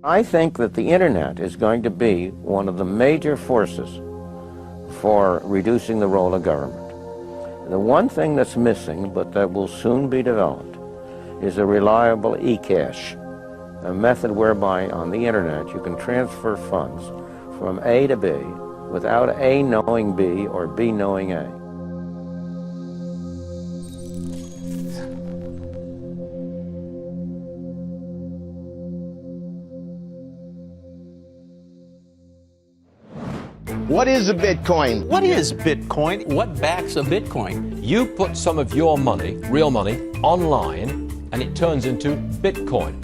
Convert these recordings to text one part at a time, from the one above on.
I think that the internet is going to be one of the major forces for reducing the role of government. The one thing that's missing, but that will soon be developed, is a reliable e-cash, a method whereby on the internet you can transfer funds from A to B without A knowing B or B knowing A. What is a Bitcoin? What is Bitcoin? What backs a Bitcoin? You put some of your money, real money, online, and it turns into Bitcoin.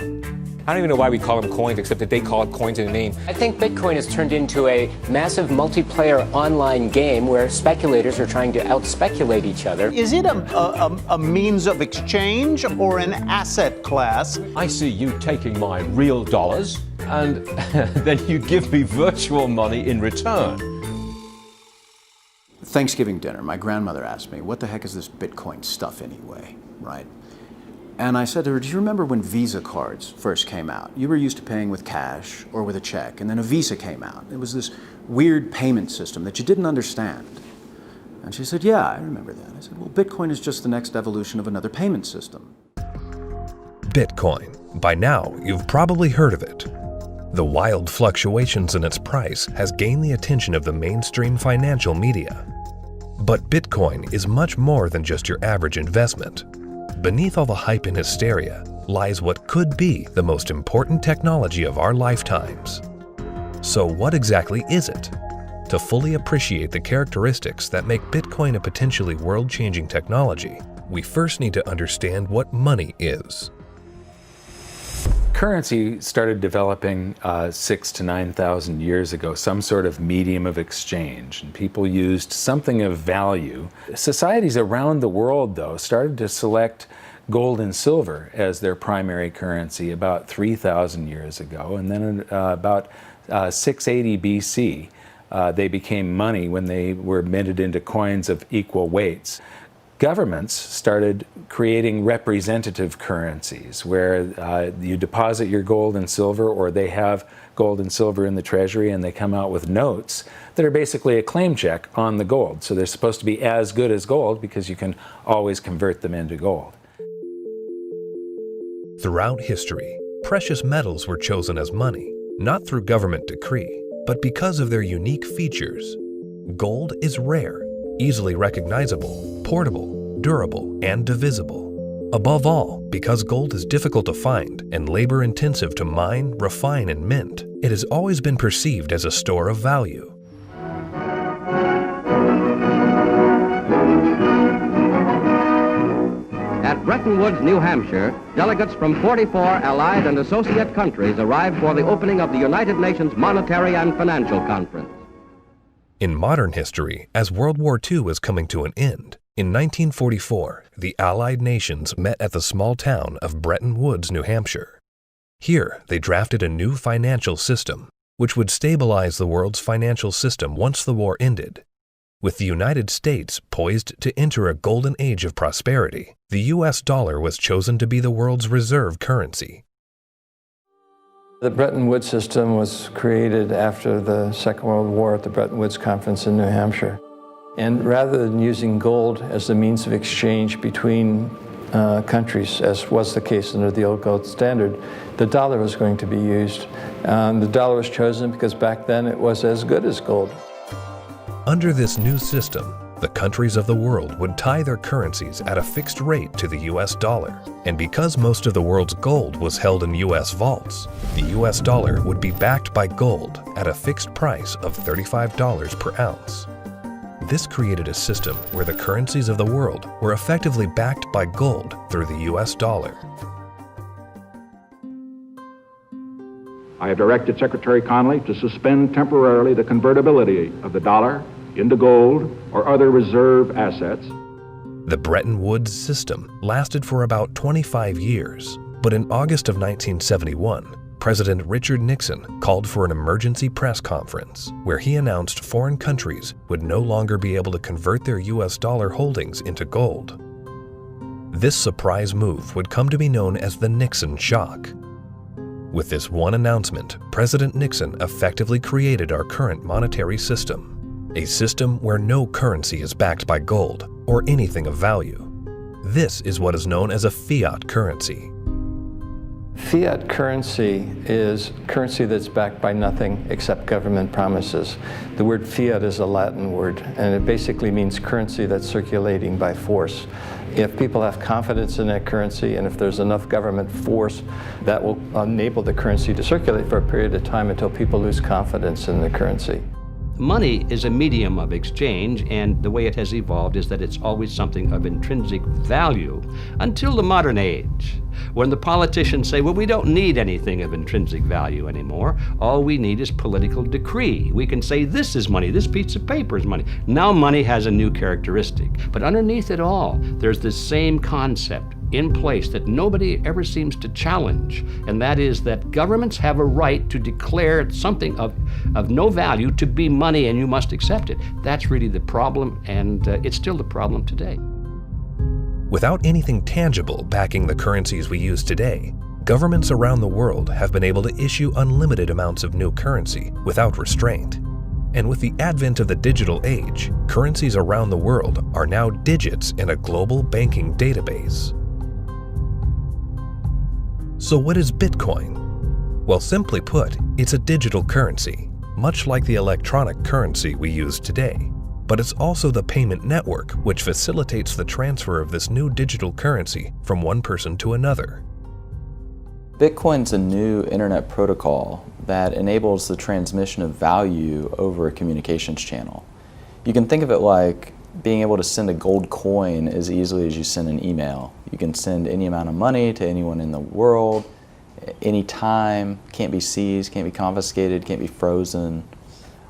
I don't even know why we call them coins, except that they call it coins in the name. I think Bitcoin has turned into a massive multiplayer online game where speculators are trying to out-speculate each other. Is it a means of exchange or an asset class? I see you taking my real dollars, and then you give me virtual money in return. Thanksgiving dinner, my grandmother asked me, what the heck is this Bitcoin stuff anyway, right? And I said to her, do you remember when Visa cards first came out? You were used to paying with cash or with a check, and then a Visa came out. It was this weird payment system that you didn't understand. And she said, yeah, I remember that. I said, well, Bitcoin is just the next evolution of another payment system. Bitcoin. By now, you've probably heard of it. The wild fluctuations in its price has gained the attention of the mainstream financial media. But Bitcoin is much more than just your average investment. Beneath all the hype and hysteria lies what could be the most important technology of our lifetimes. So what exactly is it? To fully appreciate the characteristics that make Bitcoin a potentially world-changing technology, we first need to understand what money is. Currency started developing 6,000 to 9,000 years ago, some sort of medium of exchange, and people used something of value. Societies around the world, though, started to select gold and silver as their primary currency about 3,000 years ago, and then about 680 BC, they became money when they were minted into coins of equal weights. Governments started creating representative currencies where you deposit your gold and silver, or they have gold and silver in the treasury, and they come out with notes that are basically a claim check on the gold. So they're supposed to be as good as gold because you can always convert them into gold. Throughout history, precious metals were chosen as money, not through government decree, but because of their unique features. Gold is rare, easily recognizable, portable, durable, and divisible. Above all, because gold is difficult to find and labor-intensive to mine, refine, and mint, it has always been perceived as a store of value. At Bretton Woods, New Hampshire, delegates from 44 allied and associate countries arrived for the opening of the United Nations Monetary and Financial Conference. In modern history, as World War II was coming to an end, in 1944, the Allied nations met at the small town of Bretton Woods, New Hampshire. Here, they drafted a new financial system, which would stabilize the world's financial system once the war ended. With the United States poised to enter a golden age of prosperity, the US dollar was chosen to be the world's reserve currency. The Bretton Woods system was created after the Second World War at the Bretton Woods Conference in New Hampshire. And rather than using gold as the means of exchange between countries, as was the case under the old gold standard, the dollar was going to be used. The dollar was chosen because back then it was as good as gold. Under this new system, the countries of the world would tie their currencies at a fixed rate to the US dollar. And because most of the world's gold was held in US vaults, the US dollar would be backed by gold at a fixed price of $35 per ounce. This created a system where the currencies of the world were effectively backed by gold through the US dollar. I have directed Secretary Connally to suspend temporarily the convertibility of the dollar into gold or other reserve assets. The Bretton Woods system lasted for about 25 years, but in August of 1971, President Richard Nixon called for an emergency press conference where he announced foreign countries would no longer be able to convert their US dollar holdings into gold. This surprise move would come to be known as the Nixon shock. With this one announcement, President Nixon effectively created our current monetary system, a system where no currency is backed by gold or anything of value. This is what is known as a fiat currency. Fiat currency is currency that's backed by nothing except government promises. The word fiat is a Latin word, and it basically means currency that's circulating by force. If people have confidence in that currency, and if there's enough government force, that will enable the currency to circulate for a period of time until people lose confidence in the currency. Money is a medium of exchange, and the way it has evolved is that it's always something of intrinsic value until the modern age, when the politicians say, well, we don't need anything of intrinsic value anymore. All we need is political decree. We can say this is money, this piece of paper is money. Now money has a new characteristic. But underneath it all, there's this same concept in place that nobody ever seems to challenge, and that is that governments have a right to declare something of no value to be money, and you must accept it. That's really the problem, and it's still the problem today. Without anything tangible backing the currencies we use today, governments around the world have been able to issue unlimited amounts of new currency without restraint. And with the advent of the digital age, currencies around the world are now digits in a global banking database. So what is Bitcoin? Well, simply put, it's a digital currency, much like the electronic currency we use today. But it's also the payment network which facilitates the transfer of this new digital currency from one person to another. Bitcoin's a new internet protocol that enables the transmission of value over a communications channel. You can think of it like being able to send a gold coin as easily as you send an email. You can send any amount of money to anyone in the world, anytime, can't be seized, can't be confiscated, can't be frozen.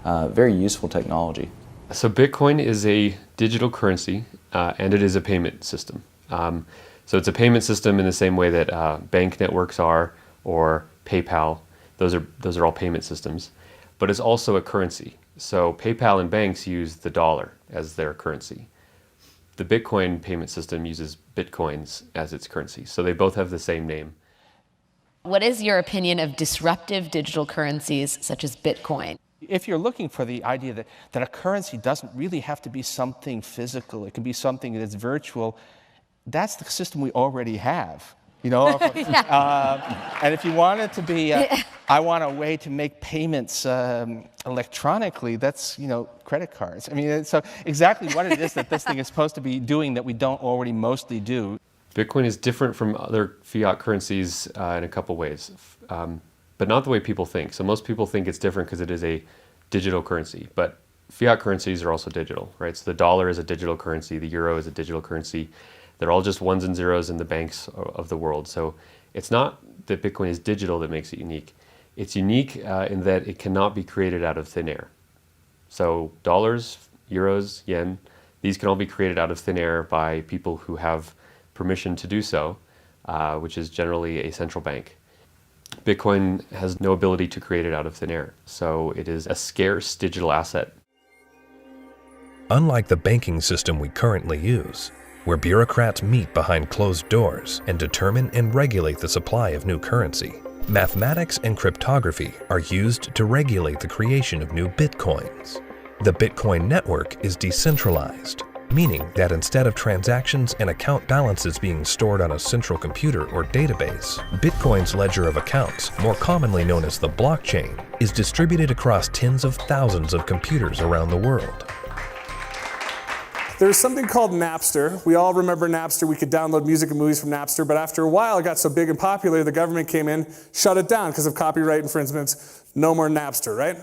Very useful technology. So Bitcoin is a digital currency and it is a payment system. So it's a payment system in the same way that bank networks are, or PayPal. Those are all payment systems. But it's also a currency. So PayPal and banks use the dollar as their currency. The Bitcoin payment system uses Bitcoins as its currency. So they both have the same name. What is your opinion of disruptive digital currencies such as Bitcoin? If you're looking for the idea that a currency doesn't really have to be something physical, it can be something that's virtual, that's the system we already have. You know, and if you want it to be, I want a way to make payments electronically, that's, you know, credit cards. I mean, so exactly what it is that this thing is supposed to be doing that we don't already mostly do. Bitcoin is different from other fiat currencies in a couple ways, but not the way people think. So most people think it's different because it is a digital currency, but fiat currencies are also digital, right? So the dollar is a digital currency, the euro is a digital currency. They're all just ones and zeros in the banks of the world. So it's not that Bitcoin is digital that makes it unique. It's unique in that it cannot be created out of thin air. So dollars, euros, yen, these can all be created out of thin air by people who have permission to do so, which is generally a central bank. Bitcoin has no ability to create it out of thin air. So it is a scarce digital asset. Unlike the banking system we currently use, where bureaucrats meet behind closed doors and determine and regulate the supply of new currency, mathematics and cryptography are used to regulate the creation of new bitcoins. The Bitcoin network is decentralized, meaning that instead of transactions and account balances being stored on a central computer or database, Bitcoin's ledger of accounts, more commonly known as the blockchain, is distributed across tens of thousands of computers around the world. There's something called Napster. We all remember Napster. We could download music and movies from Napster, but after a while it got so big and popular, the government came in, shut it down because of copyright infringements. No more Napster, right?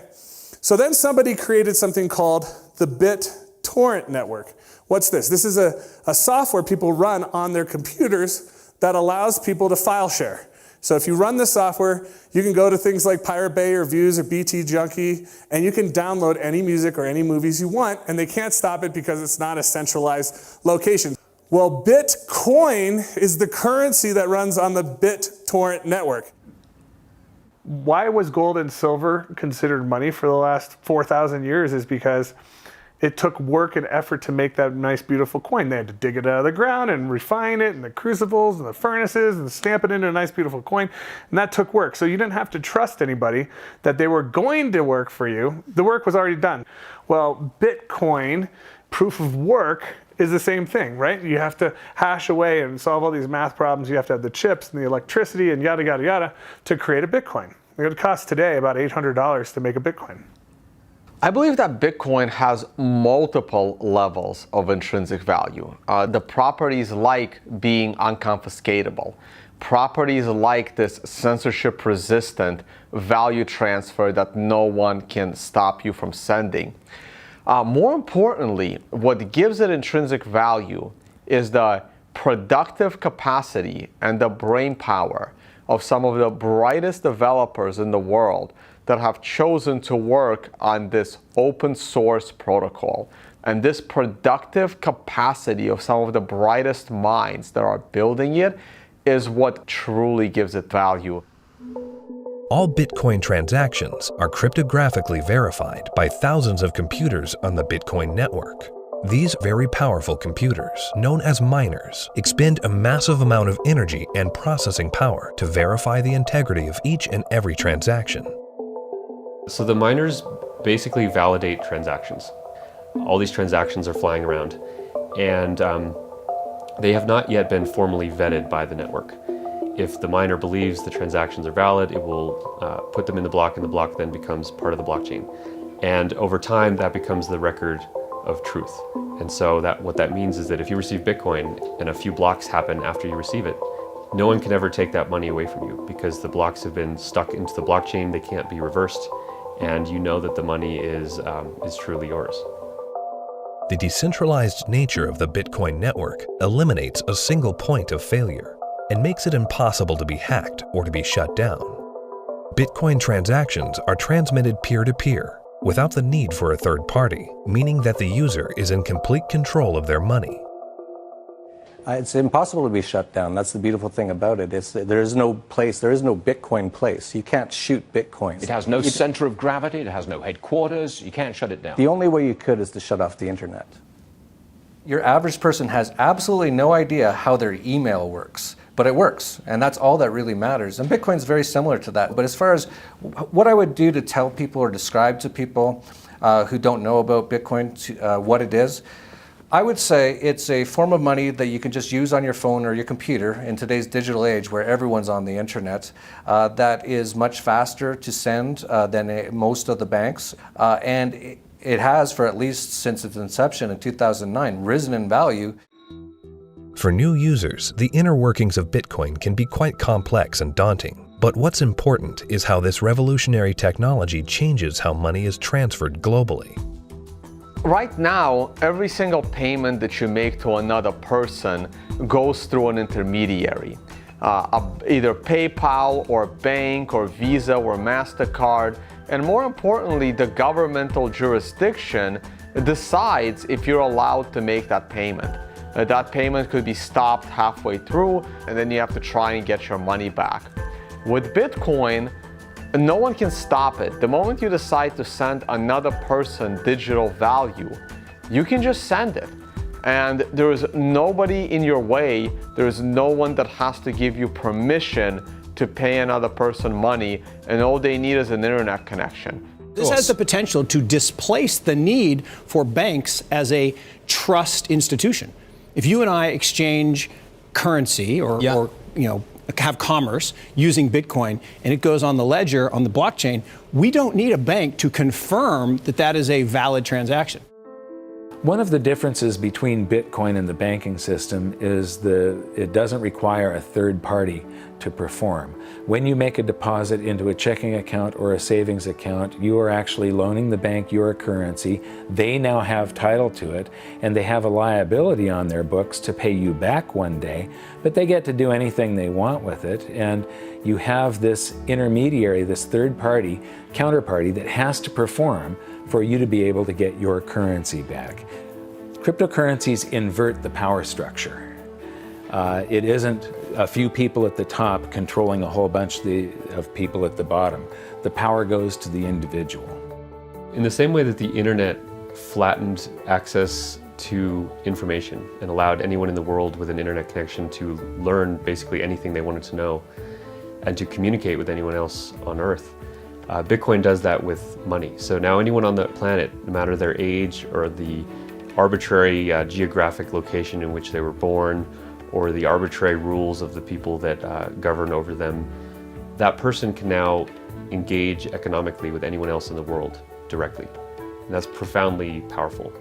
So then somebody created something called the BitTorrent network. What's this? This is a software people run on their computers that allows people to file share. So if you run the software, you can go to things like Pirate Bay or Views or BT Junkie, and you can download any music or any movies you want, and they can't stop it because it's not a centralized location. Well, Bitcoin is the currency that runs on the BitTorrent network. Why was gold and silver considered money for the last 4,000 years is because It took work and effort to make that nice, beautiful coin. They had to dig it out of the ground and refine it, and the crucibles and the furnaces, and stamp it into a nice, beautiful coin. And that took work. So you didn't have to trust anybody that they were going to work for you. The work was already done. Well, Bitcoin, proof of work, is the same thing, right? You have to hash away and solve all these math problems. You have to have the chips and the electricity and yada, yada, yada to create a Bitcoin. It would cost today about $800 to make a Bitcoin. I believe that Bitcoin has multiple levels of intrinsic value. The properties like being unconfiscatable, properties like this censorship-resistant value transfer that no one can stop you from sending. More importantly, what gives it intrinsic value is the productive capacity and the brain power of some of the brightest developers in the world that have chosen to work on this open source protocol. And this productive capacity of some of the brightest minds that are building it is what truly gives it value. All Bitcoin transactions are cryptographically verified by thousands of computers on the Bitcoin network. These very powerful computers, known as miners, expend a massive amount of energy and processing power to verify the integrity of each and every transaction. So the miners basically validate transactions. All these transactions are flying around, and they have not yet been formally vetted by the network. If the miner believes the transactions are valid, it will put them in the block, and the block then becomes part of the blockchain. And over time, that becomes the record of truth. And so what that means is that if you receive Bitcoin and a few blocks happen after you receive it, no one can ever take that money away from you because the blocks have been stuck into the blockchain, they can't be reversed, and you know that the money is truly yours. The decentralized nature of the Bitcoin network eliminates a single point of failure and makes it impossible to be hacked or to be shut down. Bitcoin transactions are transmitted peer-to-peer without the need for a third party, meaning that the user is in complete control of their money. It's impossible to be shut down. That's the beautiful thing about it. There is no Bitcoin place. You can't shoot Bitcoins. It has no center of gravity, it has no headquarters, you can't shut it down. The only way you could is to shut off the internet. Your average person has absolutely no idea how their email works, but it works, and that's all that really matters. And Bitcoin's very similar to that. But as far as what I would do to tell people or describe to people who don't know about Bitcoin what it is, I would say it's a form of money that you can just use on your phone or your computer in today's digital age where everyone's on the internet, that is much faster to send than most of the banks. And it has, for at least since its inception in 2009, risen in value. For new users, the inner workings of Bitcoin can be quite complex and daunting. But what's important is how this revolutionary technology changes how money is transferred globally. Right now, every single payment that you make to another person goes through an intermediary. Either PayPal or bank or Visa or MasterCard. And more importantly, the governmental jurisdiction decides if you're allowed to make that payment. That payment could be stopped halfway through, and then you have to try and get your money back. With Bitcoin, no one can stop it. The moment you decide to send another person digital value, you can just send it. And there is nobody in your way. There is no one that has to give you permission to pay another person money, and all they need is an internet connection. This has the potential to displace the need for banks as a trust institution. If you and I exchange currency or have commerce using Bitcoin and it goes on the ledger on the blockchain, we don't need a bank to confirm that that is a valid transaction. One of the differences between Bitcoin and the banking system is it doesn't require a third party to perform. When you make a deposit into a checking account or a savings account, you are actually loaning the bank your currency. They now have title to it, and they have a liability on their books to pay you back one day, but they get to do anything they want with it. And you have this intermediary, this third party, counterparty that has to perform for you to be able to get your currency back. Cryptocurrencies invert the power structure. It isn't a few people at the top controlling a whole bunch of people at the bottom. The power goes to the individual. In the same way that the internet flattened access to information and allowed anyone in the world with an internet connection to learn basically anything they wanted to know and to communicate with anyone else on Earth. Bitcoin does that with money. So now anyone on the planet, no matter their age or the arbitrary geographic location in which they were born or the arbitrary rules of the people that govern over them, that person can now engage economically with anyone else in the world directly. And that's profoundly powerful.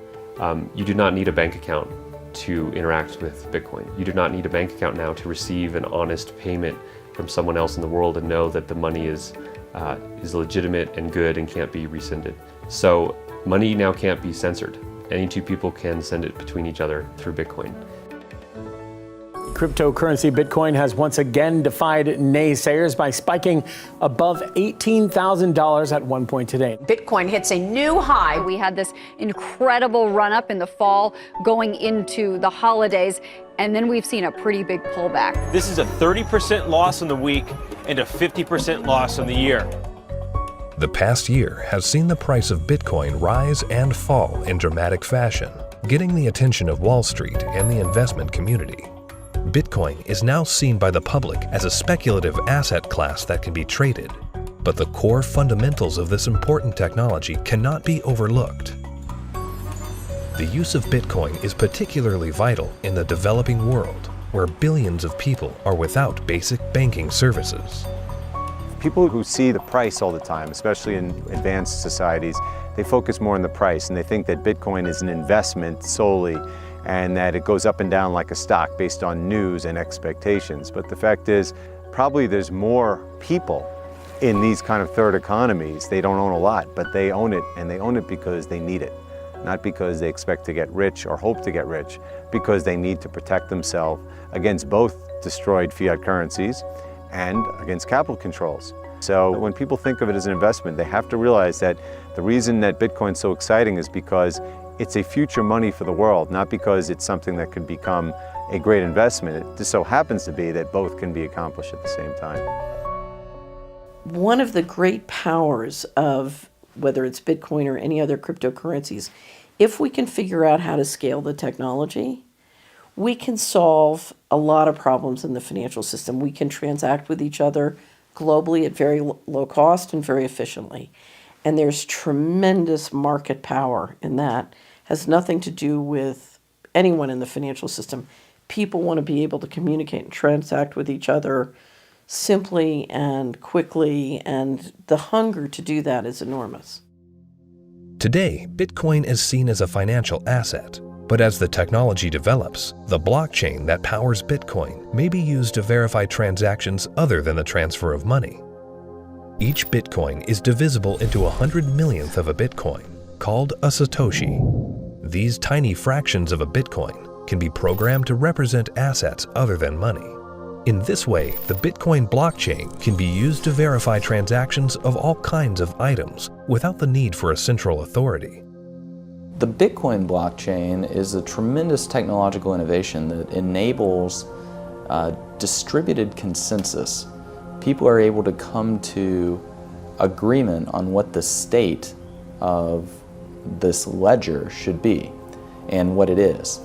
You do not need a bank account to interact with Bitcoin. You do not need a bank account now to receive an honest payment from someone else in the world and know that the money is legitimate and good and can't be rescinded. So money now can't be censored. Any two people can send it between each other through Bitcoin. Cryptocurrency Bitcoin has once again defied naysayers by spiking above $18,000 at one point today. Bitcoin hits a new high. We had this incredible run up in the fall going into the holidays, and then we've seen a pretty big pullback. This is a 30% loss in the week and a 50% loss in the year. The past year has seen the price of Bitcoin rise and fall in dramatic fashion, getting the attention of Wall Street and the investment community. Bitcoin is now seen by the public as a speculative asset class that can be traded, but the core fundamentals of this important technology cannot be overlooked. The use of Bitcoin is particularly vital in the developing world, where billions of people are without basic banking services. People who see the price all the time, especially in advanced societies, they focus more on the price and they think that Bitcoin is an investment solely and that it goes up and down like a stock based on news and expectations. But the fact is, probably there's more people in these kind of third economies. They don't own a lot, but they own it, and they own it because they need it. Not because they expect to get rich or hope to get rich, because they need to protect themselves against both destroyed fiat currencies and against capital controls. So when people think of it as an investment, they have to realize that the reason that Bitcoin's so exciting is because it's a future money for the world, not because it's something that could become a great investment. It just so happens to be that both can be accomplished at the same time. One of the great powers of whether it's Bitcoin or any other cryptocurrencies, if we can figure out how to scale the technology, we can solve a lot of problems in the financial system. We can transact with each other globally at very low cost and very efficiently. And there's tremendous market power in that. Has nothing to do with anyone in the financial system. People want to be able to communicate and transact with each other simply and quickly, and the hunger to do that is enormous. Today, Bitcoin is seen as a financial asset, but as the technology develops, the blockchain that powers Bitcoin may be used to verify transactions other than the transfer of money. Each Bitcoin is divisible into 100 millionth of a Bitcoin, called a Satoshi. These tiny fractions of a Bitcoin can be programmed to represent assets other than money. In this way, the Bitcoin blockchain can be used to verify transactions of all kinds of items without the need for a central authority. The Bitcoin blockchain is a tremendous technological innovation that enables distributed consensus. People are able to come to agreement on what the state of this ledger should be and what it is.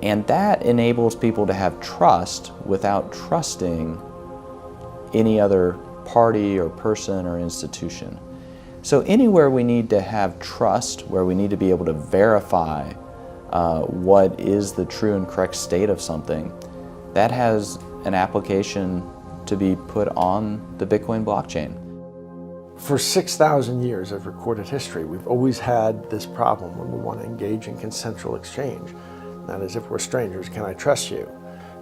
And that enables people to have trust without trusting any other party or person or institution. So anywhere we need to have trust, where we need to be able to verify what is the true and correct state of something, that has an application to be put on the Bitcoin blockchain. For 6,000 years of recorded history, we've always had this problem when we want to engage in consensual exchange. That is, if we're strangers, can I trust you?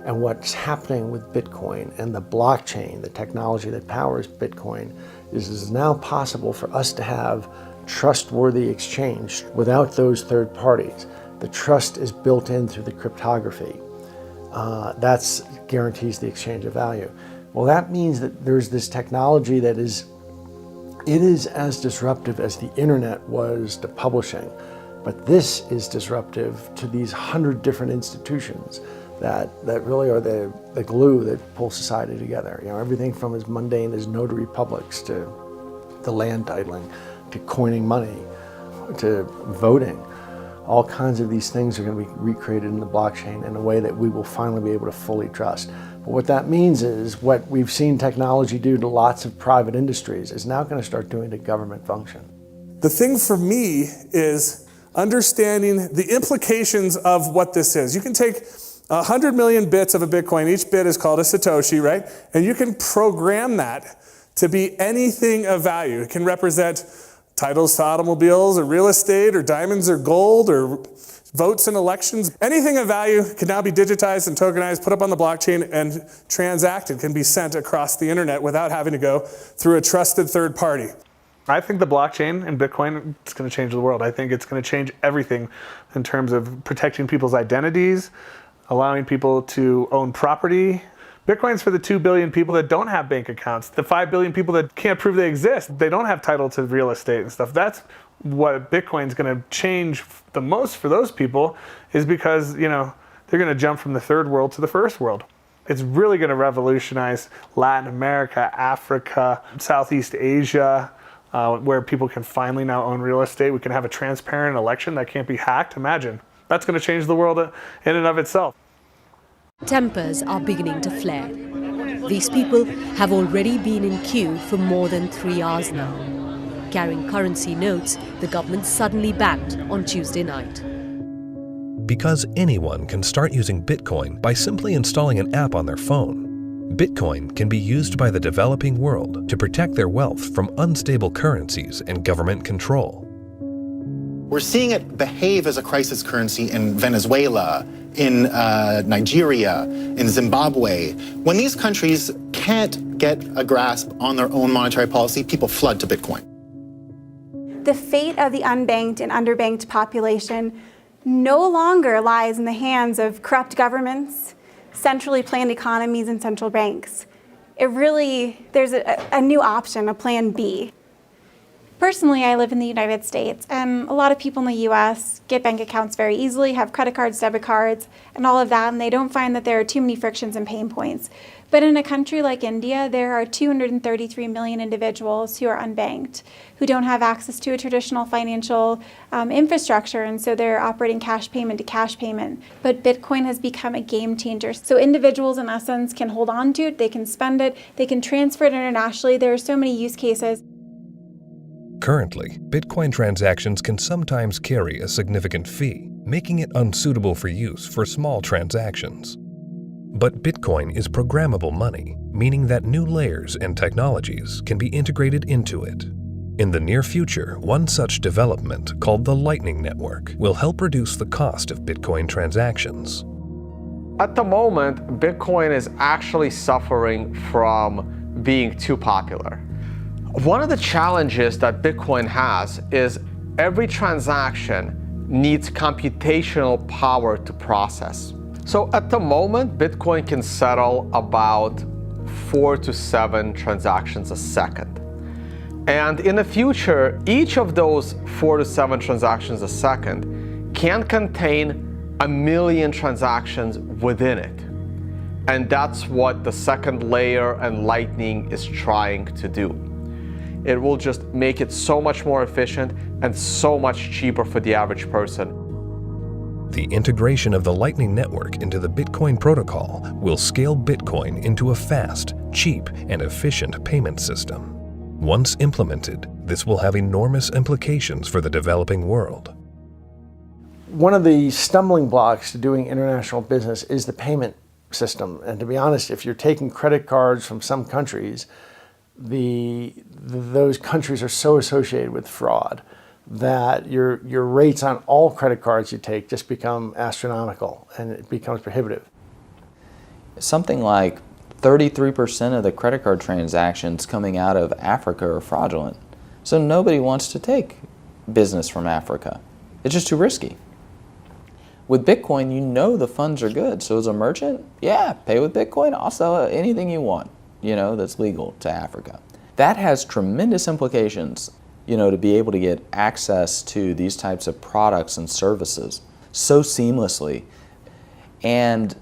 And what's happening with Bitcoin and the blockchain, the technology that powers Bitcoin, is now possible for us to have trustworthy exchange without those third parties. The trust is built in through the cryptography. That guarantees the exchange of value. Well, that means that there's this technology that is as disruptive as the internet was to publishing. But this is disruptive to these 100 different institutions that really are the glue that pull society together. You know, everything from as mundane as notary publics to land titling, to coining money, to voting. All kinds of these things are going to be recreated in the blockchain in a way that we will finally be able to fully trust. But what that means is what we've seen technology do to lots of private industries is now going to start doing to government function. The thing for me is understanding the implications of what this is. You can take 100 million bits of a Bitcoin. Each bit is called a Satoshi, right? And you can program that to be anything of value. It can represent titles to automobiles or real estate or diamonds or gold or votes in elections. Anything of value can now be digitized and tokenized, put up on the blockchain, and transacted, can be sent across the internet without having to go through a trusted third party. I think the blockchain and Bitcoin is going to change the world. I think it's going to change everything in terms of protecting people's identities, allowing people to own property. Bitcoin's for the 2 billion people that don't have bank accounts, the 5 billion people that can't prove they exist. They don't have title to real estate and stuff. That's what Bitcoin's going to change the most for those people, is because, you know, they're going to jump from the third world to the first world. It's really going to revolutionize Latin America, Africa, Southeast Asia, where people can finally now own real estate. We can have a transparent election that can't be hacked. Imagine. That's going to change the world in and of itself. Tempers are beginning to flare. These people have already been in queue for more than 3 hours now. Carrying currency notes, the government suddenly banned on Tuesday night. Because anyone can start using Bitcoin by simply installing an app on their phone, Bitcoin can be used by the developing world to protect their wealth from unstable currencies and government control. We're seeing it behave as a crisis currency in Venezuela, in Nigeria, in Zimbabwe. When these countries can't get a grasp on their own monetary policy, people flood to Bitcoin. The fate of the unbanked and underbanked population no longer lies in the hands of corrupt governments, centrally planned economies, and central banks. There's a new option, a plan B. Personally, I live in the United States, and a lot of people in the US get bank accounts very easily, have credit cards, debit cards, and all of that, and they don't find that there are too many frictions and pain points. But in a country like India, there are 233 million individuals who are unbanked, who don't have access to a traditional financial infrastructure, and so they're operating cash payment to cash payment. But Bitcoin has become a game changer. So individuals, in essence, can hold on to it, they can spend it, they can transfer it internationally. There are so many use cases. Currently, Bitcoin transactions can sometimes carry a significant fee, making it unsuitable for use for small transactions. But Bitcoin is programmable money, meaning that new layers and technologies can be integrated into it. In the near future, one such development, called the Lightning Network, will help reduce the cost of Bitcoin transactions. At the moment, Bitcoin is actually suffering from being too popular. One of the challenges that Bitcoin has is every transaction needs computational power to process. So at the moment, Bitcoin can settle about 4 to 7 transactions a second. And in the future, each of those 4 to 7 transactions a second can contain 1 million transactions within it. And that's what the second layer and Lightning is trying to do. It will just make it so much more efficient and so much cheaper for the average person. The integration of the Lightning Network into the Bitcoin protocol will scale Bitcoin into a fast, cheap, and efficient payment system. Once implemented, this will have enormous implications for the developing world. One of the stumbling blocks to doing international business is the payment system. And to be honest, if you're taking credit cards from some countries, those countries are so associated with fraud that your rates on all credit cards you take just become astronomical, and it becomes prohibitive. Something like 33% of the credit card transactions coming out of Africa are fraudulent. So nobody wants to take business from Africa. It's just too risky. With Bitcoin, you know the funds are good. So as a merchant, yeah, pay with Bitcoin. I'll sell anything you want, that's legal to Africa. That has tremendous implications, to be able to get access to these types of products and services so seamlessly. And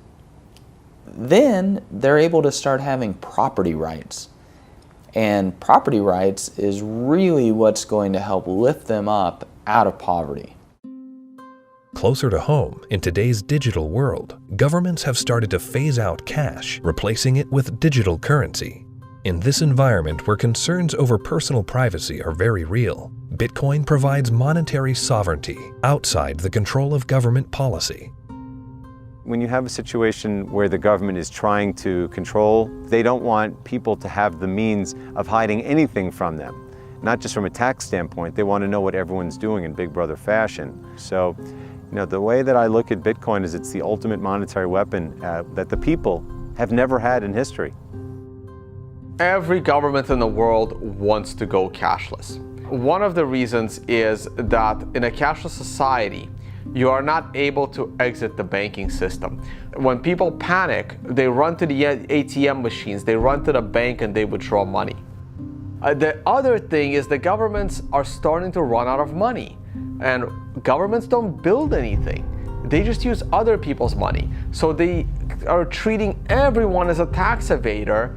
then they're able to start having property rights. And property rights is really what's going to help lift them up out of poverty. Closer to home, in today's digital world, governments have started to phase out cash, replacing it with digital currency. In this environment where concerns over personal privacy are very real, Bitcoin provides monetary sovereignty outside the control of government policy. When you have a situation where the government is trying to control, they don't want people to have the means of hiding anything from them. Not just from a tax standpoint, they want to know what everyone's doing in Big Brother fashion. So, the way that I look at Bitcoin is it's the ultimate monetary weapon that the people have never had in history. Every government in the world wants to go cashless. One of the reasons is that in a cashless society, you are not able to exit the banking system. When people panic, they run to the ATM machines, they run to the bank and they withdraw money. The other thing is the governments are starting to run out of money, and governments don't build anything. They just use other people's money. So they are treating everyone as a tax evader.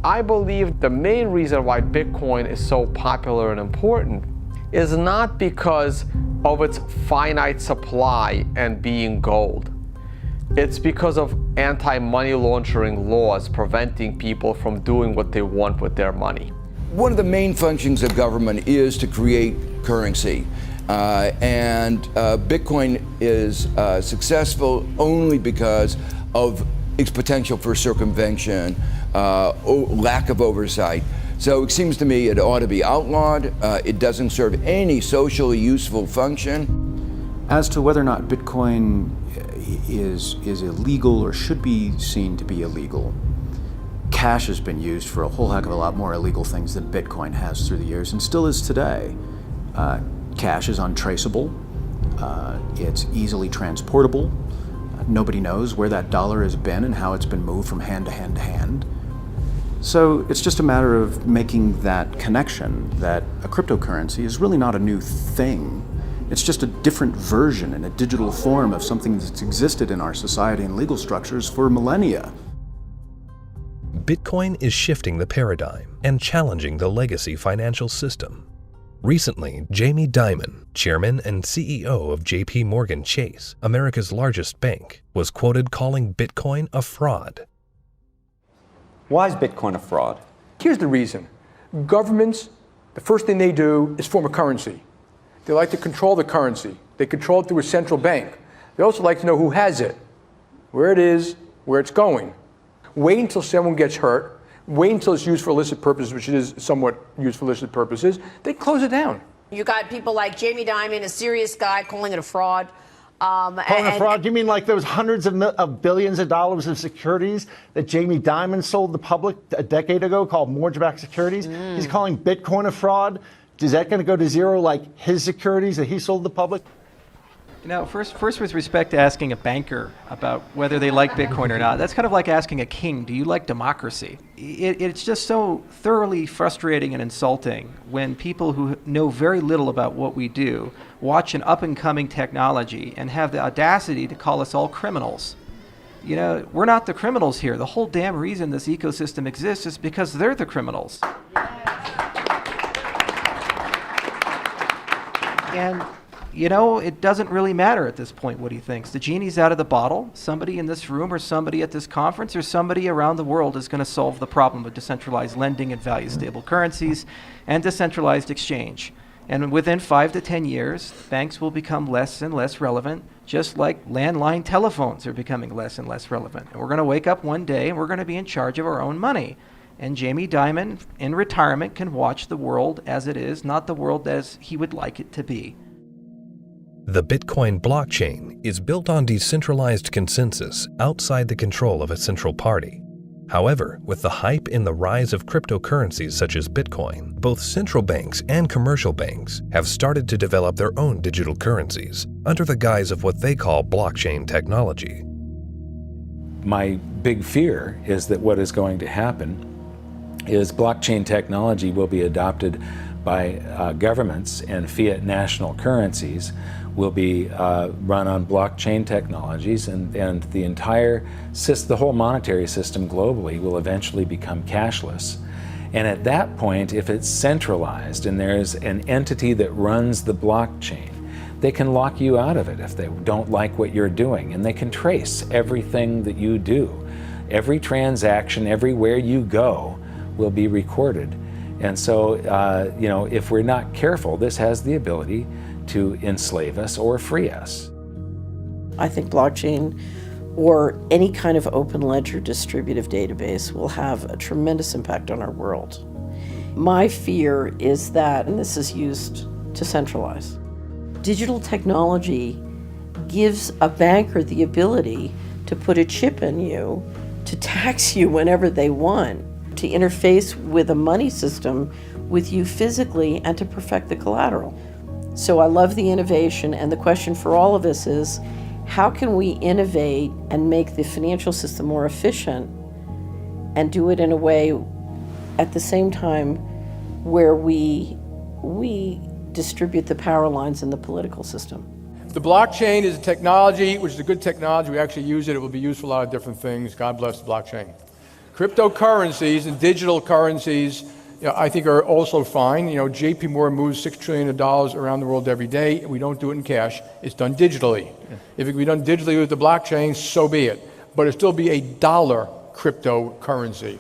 I believe the main reason why Bitcoin is so popular and important is not because of its finite supply and being gold. It's because of anti-money laundering laws preventing people from doing what they want with their money. One of the main functions of government is to create currency. And Bitcoin is successful only because of its potential for circumvention, lack of oversight. So it seems to me it ought to be outlawed. It doesn't serve any socially useful function. As to whether or not Bitcoin is illegal or should be seen to be illegal, cash has been used for a whole heck of a lot more illegal things than Bitcoin has through the years, and still is today. Cash is untraceable. It's easily transportable. Nobody knows where that dollar has been and how it's been moved from hand to hand to hand. So it's just a matter of making that connection that a cryptocurrency is really not a new thing. It's just a different version in a digital form of something that's existed in our society and legal structures for millennia. Bitcoin is shifting the paradigm and challenging the legacy financial system. Recently, Jamie Dimon, chairman and CEO of JP Morgan Chase, America's largest bank, was quoted calling Bitcoin a fraud. Why is Bitcoin a fraud? Here's the reason. Governments, the first thing they do is form a currency. They like to control the currency. They control it through a central bank. They also like to know who has it, where it is, where it's going. Wait until someone gets hurt. Wait until it's used for illicit purposes, which it is somewhat used for illicit purposes. They close it down. You got people like Jamie Dimon, a serious guy, calling it a fraud. Calling a fraud? You mean like there was hundreds of billions of dollars of securities that Jamie Dimon sold the public a decade ago called mortgage-backed securities? He's calling Bitcoin a fraud? Is that going to go to zero like his securities that he sold the public? First with respect to asking a banker about whether they like Bitcoin or not, that's kind of like asking a king, do you like democracy? It's just so thoroughly frustrating and insulting when people who know very little about what we do watch an up-and-coming technology and have the audacity to call us all criminals. We're not the criminals here. The whole damn reason this ecosystem exists is because they're the criminals. And it doesn't really matter at this point what he thinks. The genie's out of the bottle. Somebody in this room or somebody at this conference or somebody around the world is going to solve the problem of decentralized lending and value-stable currencies and decentralized exchange. And within 5 to 10 years, banks will become less and less relevant, just like landline telephones are becoming less and less relevant. And we're going to wake up one day and we're going to be in charge of our own money. And Jamie Dimon, in retirement, can watch the world as it is, not the world as he would like it to be. The Bitcoin blockchain is built on decentralized consensus outside the control of a central party. However, with the hype in the rise of cryptocurrencies such as Bitcoin, both central banks and commercial banks have started to develop their own digital currencies under the guise of what they call blockchain technology. My big fear is that what is going to happen is blockchain technology will be adopted by governments, and fiat national currencies will be run on blockchain technologies, and the whole monetary system globally will eventually become cashless. And at that point, if it's centralized and there's an entity that runs the blockchain, they can lock you out of it if they don't like what you're doing, and they can trace everything that you do. Every transaction, everywhere you go, will be recorded. And so, if we're not careful, this has the ability to enslave us or free us. I think blockchain or any kind of open ledger distributive database will have a tremendous impact on our world. My fear is that, and this is used to centralize, digital technology gives a banker the ability to put a chip in you, to tax you whenever they want, to interface with a money system with you physically, and to perfect the collateral. So I love the innovation, and the question for all of us is, how can we innovate and make the financial system more efficient and do it in a way at the same time where we distribute the power lines in the political system? The blockchain is a technology, which is a good technology. We actually use it. It will be used for a lot of different things. God bless the blockchain. Cryptocurrencies and digital currencies, I think are also fine. JP Morgan moves $6 trillion around the world every day. We don't do it in cash. It's done digitally. If it can be done digitally with the blockchain, so be it. But it'll still be a dollar cryptocurrency.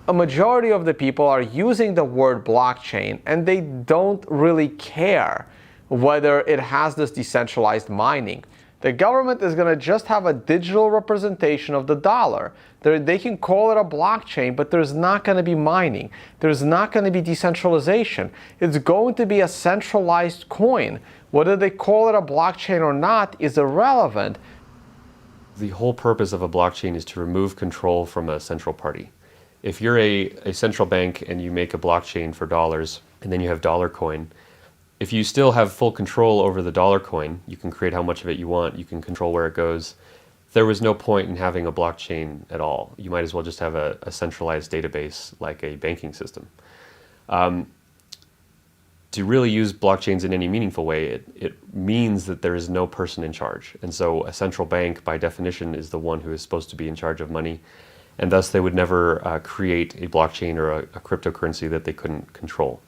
A majority of the people are using the word blockchain, and they don't really care whether it has this decentralized mining. The government is going to just have a digital representation of the dollar. They can call it a blockchain, but there's not going to be mining. There's not going to be decentralization. It's going to be a centralized coin. Whether they call it a blockchain or not is irrelevant. The whole purpose of a blockchain is to remove control from a central party. If you're a central bank and you make a blockchain for dollars, and then you have dollar coin, if you still have full control over the dollar coin, you can create how much of it you want, you can control where it goes. There was no point in having a blockchain at all. You might as well just have a centralized database like a banking system. To really use blockchains in any meaningful way, it means that there is no person in charge. And so a central bank, by definition, is the one who is supposed to be in charge of money. And thus they would never create a blockchain or a cryptocurrency that they couldn't control.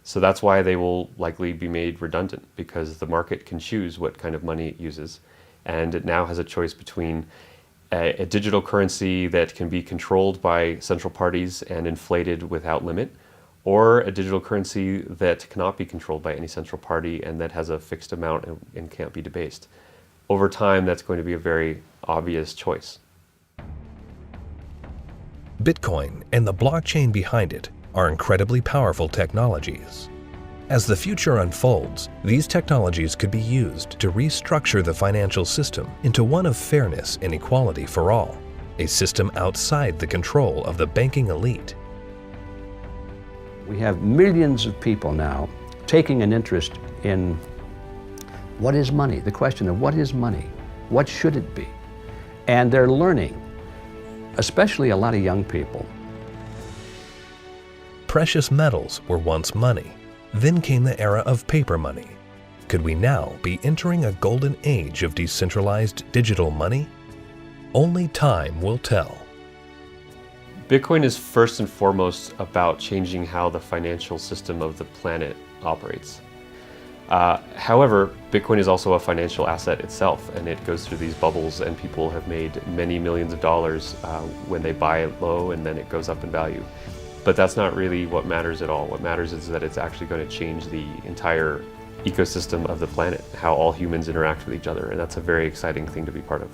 So that's why they will likely be made redundant, because the market can choose what kind of money it uses. And it now has a choice between a digital currency that can be controlled by central parties and inflated without limit, or a digital currency that cannot be controlled by any central party and that has a fixed amount and can't be debased. Over time, that's going to be a very obvious choice. Bitcoin and the blockchain behind it are incredibly powerful technologies. As the future unfolds, these technologies could be used to restructure the financial system into one of fairness and equality for all, a system outside the control of the banking elite. We have millions of people now taking an interest in what is money, the question of what is money, what should it be? And they're learning, especially a lot of young people. Precious metals were once money. Then came the era of paper money. Could we now be entering a golden age of decentralized digital money? Only time will tell. Bitcoin is first and foremost about changing how the financial system of the planet operates. However, Bitcoin is also a financial asset itself, and it goes through these bubbles, and people have made many millions of dollars when they buy it low, and then it goes up in value. But that's not really what matters at all. What matters is that it's actually going to change the entire ecosystem of the planet, how all humans interact with each other, and that's a very exciting thing to be part of.